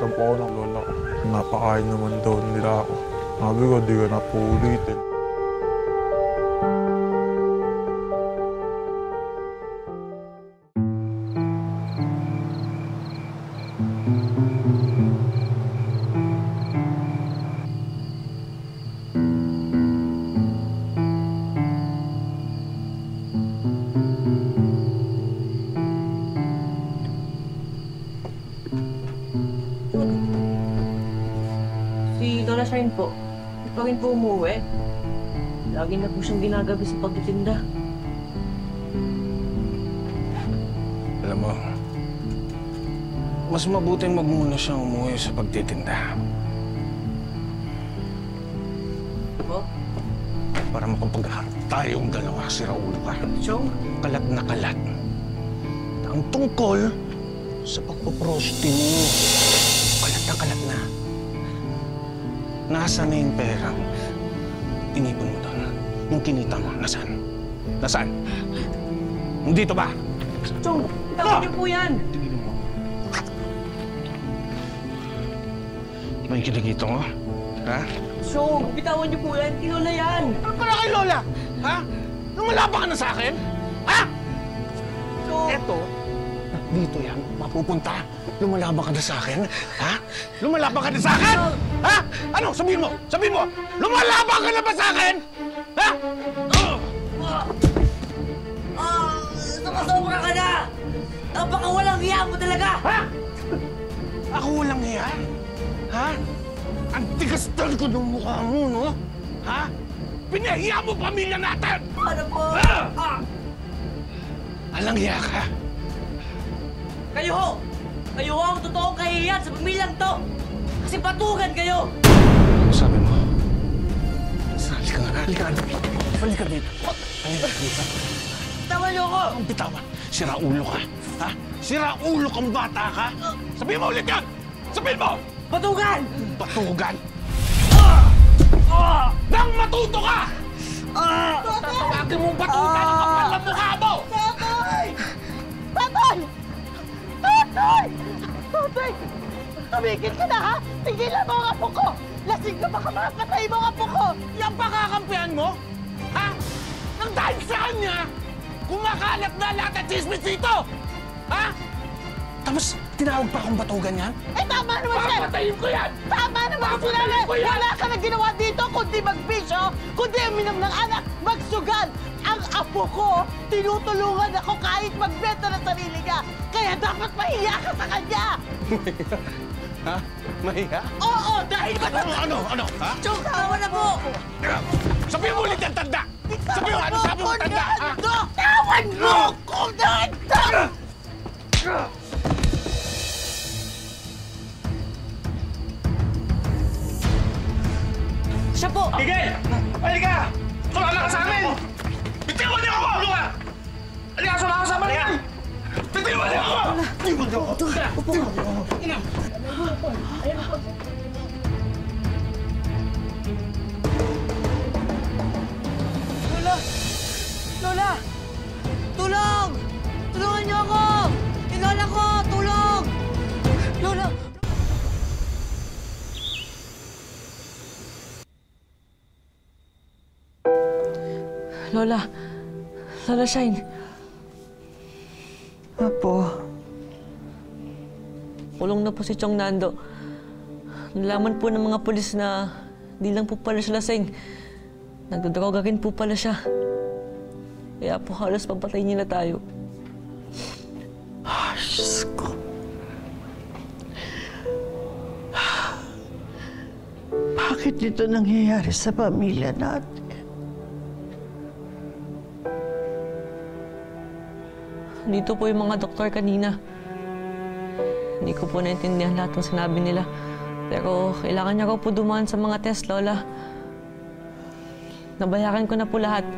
Napagalitan po ako ng lola ko. Napakain naman daw nila ako. Sabi ko, di ko na po ulitin. Si Lola Shine po, hindi pa rin po umuwi. Lagi na po siyang ginagabi sa pagtitinda. Alam mo, mas mabuting magmuna siyang umuwi sa pagtitinda. Po? Para makapagharap tayong dalawa, si Raulo ka. Chong? Kalat na kalat. Ang tungkol sa pagpaprosti mo. Kalat na kalat na. Nasaan na yung perang inipon mo doon? Yung kinita mo, nasaan? Nasaan? Dito ba? Chong, tawag niyo po yan! Tingin mo. May kinikita mo? Ha? Chong, bitawan niyo po yan! Kay Lola yan! Ano pala kay Lola? Ha? Lumalaba ka na sa akin? Ha? Chong! Eto, dito yan, mapupunta. Lumalaban ka na sa akin? Ha? Lumalaban ka na sa akin? Ha? Ano? Sabihin mo! Sabihin mo! Lumalaban ka na ba sa akin? Ha? Sumasobra ka na! Napakawalang hiya mo talaga! Ha? Ako walang hiya? Ha? Ang tigas-tal ko ng mukha mo, no? Ha? Pinahiya mo pamilya natin! Ano po? Alang hiya ka. Kayo ho! Kayo ho ang totoong kahihiyan sa pamilyang to! Kasi batugan kayo! Ano sabi mo? Halika nga, halika nga. Halika dito. Halika dito. Bitawan niyo ako! Ang bitawan. Siraulo ka. Ha? Siraulo kang bata ka? Sabihin mo ulit yan! Sabihin mo! Batugan! Batugan! Nang matuto ka! Tatawagin mong batugan ang kapal ng mukha mo! Tatay! Tatay! Tatay! Tatay! Tumigil ka na, ha? Tigilan mo ang apo ko! Lasing ka baka makapatay mo ang apo ko! Yan pa kakampihan mo? Ha? Nang dahil sa kanya, kumakalat na lahat ng chismis dito! Ha? Tapos, tinawag pa akong batugan yan? Eh, tama naman siya! Papatayin ko yan! Tama naman sinabi! Wala ka na ginawa dito kundi magbisyo, kundi uminom ng anak, magsugal! Ang apo ko, tinutulungan ako kahit magbenta ng sarili niya! Kaya dapat mahiya ka sa kanya! Ha? Mahiya? Oo, dahil ba... Ano? Ha? Chong, tama na po! Sabihin mo ulit ang tanda! Sabihin mo, ano sabi mo tanda? Ha? Tawan mo ko dito! Siya po! Miguel! Halika! Sumama ka sa amin! Bitiwan niyo ako! Halika, sumama ka sa amin! Bitiwan niyo ako! Bitiwan niyo ako! Lola! Lola! Tulong! Tulungan niyo ako! Yung lola ko! Tulong! Lola! Lola! Lola Shine! Apo, Kulong na po si Chong Nando. Nalaman po ng mga pulis na di lang po pala siya lasing. Nagdodroga rin po pala siya. Kaya po halos pagpatay nila tayo. Diyos ko. Bakit ito nangyayari sa pamilya natin? Dito po yung mga doktor kanina. Hindi ko po naintindihan lahat ng sinabi nila. Pero kailangan niya ko po dumaan sa mga test, Lola. Nabayaran ko na po lahat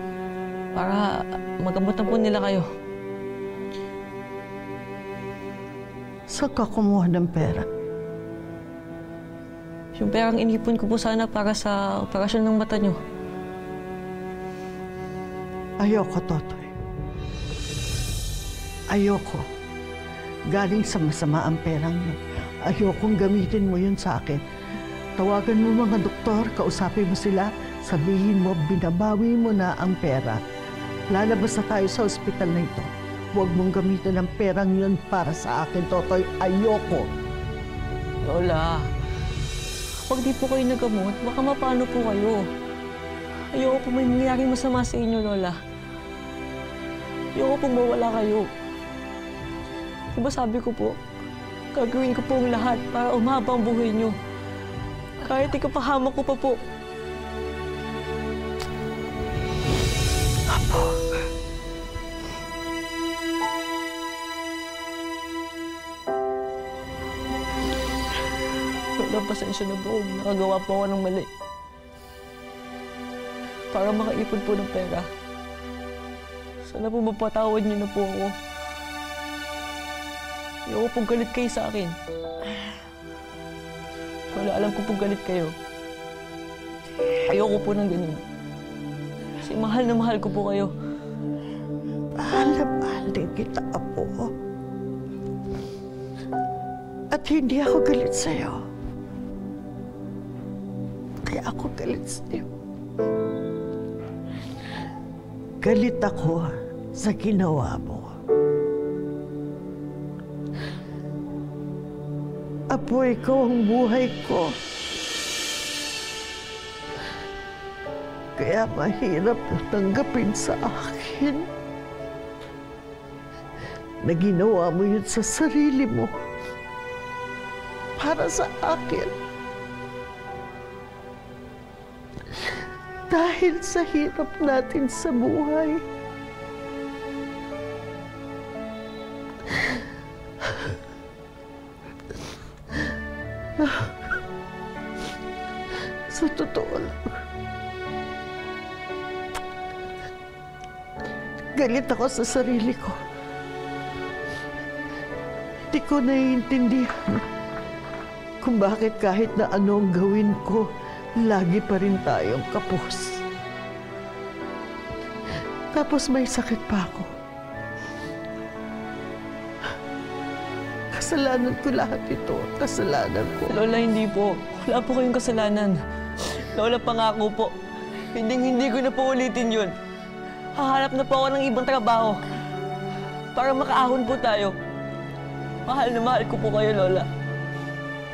para magamot na po nila kayo. Saan ka kumuha ng pera? Yung perang inipon ko po sana para sa operasyon ng mata niyo. Ayoko, Totoy. Ayoko. Galing sa masama ang perang yun. Ayokong gamitin mo yun sa akin. Tawagan mo mga doktor, kausapin mo sila, sabihin mo, binabawi mo na ang pera. Lalabas na tayo sa ospital na ito. Huwag mong gamitin ang perang yun para sa akin, Totoy. Ayoko. Lola, kapag di po kayo nagamot, baka mapano po kayo. Ayoko po may nangyaring masama sa inyo, Lola. Ayoko pong mawala kayo. Diba sabi ko po, gagawin ko po ang lahat para umaba ang buhay niyo. Kahit ikapahamak ko pa po. Apo. Lola, pasensya na po. Nakagawa po ako ng mali. Para makaipon po ng pera. Sana po mapatawad niyo na po ako. Ayoko pong galit kayo sa akin. Wala, alam ko pong galit kayo. Ayoko po ng ganun. Kasi mahal na mahal ko po kayo. Mahal na mahal din kita, Apo. At hindi ako galit sa'yo. Kaya ako galit sa'yo. Galit ako sa ginawa mo. Apo, ikaw ang buhay ko. Kaya mahirap na tanggapin sa akin na ginawa mo yun sa sarili mo para sa akin. Dahil sa hirap natin sa buhay. Sa totoo lang, galit ako sa sarili ko. Hindi ko naiintindihan kung bakit kahit na anong gawin ko, lagi pa rin tayong kapos. Tapos may sakit pa ako. Kasalanan ko lahat ito. Kasalanan ko. Lola, hindi po. Wala po kayong kasalanan. Lola, pangako po. Hindi ko na po ulitin yun. Hahanap na po ako ng ibang trabaho. Para makaahon po tayo. Mahal na mahal ko po kayo, Lola.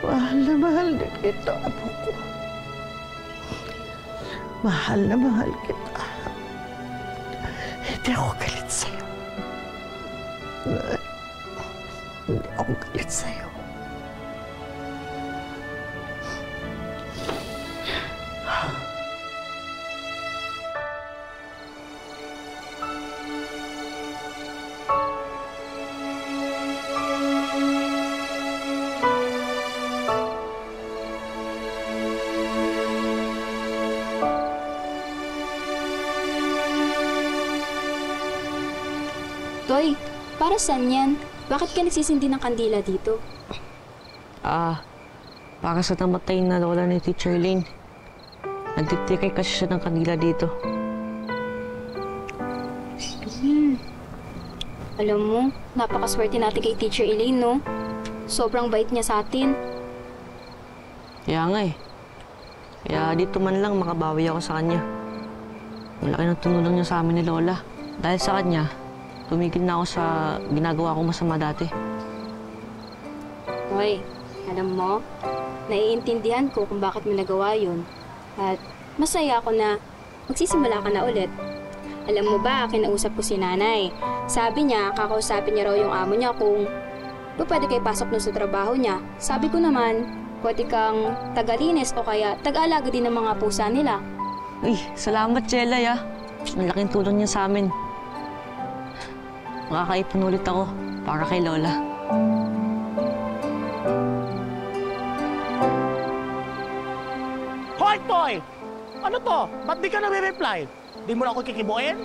Mahal na mahal din kita, Apo ko. Mahal na mahal kita. Hindi ako galit sa'yo. Hindi ako galit sa'yo. Toy, para saan yan? Bakit ka nagsisindi ng kandila dito? Para sa namatay na lola ni Teacher Elaine. Nagtitikay kasi siya ng kandila dito. Alam mo, napakaswerte natin kay Teacher Elaine, no? Sobrang bait niya sa atin. Kaya nga eh. Kaya dito man lang makabawi ako sa kanya. Malaki ng tumulong niya sa amin ni Lola. Dahil sa kanya, tumigil na ako sa ginagawa kong masama dati. Hoy, alam mo, naiintindihan ko kung bakit mo nagawa yun. At masaya ako na magsisimula ka na ulit. Alam mo ba, kinausap ko si nanay. Sabi niya, kakausapin niya raw yung amo niya kung pwede kayo pasok nun sa trabaho niya. Sabi ko naman, pwede kang tagalinis o kaya tag-alaga din ng mga pusa nila. Uy, salamat, Chelay, ah. Malaking tulong niya sa amin. Makakaipon ulit ako para kay Lola. Hoy, Toy! Ano to? Ba't di ka nare-reply? Di mo na ako kikibuin?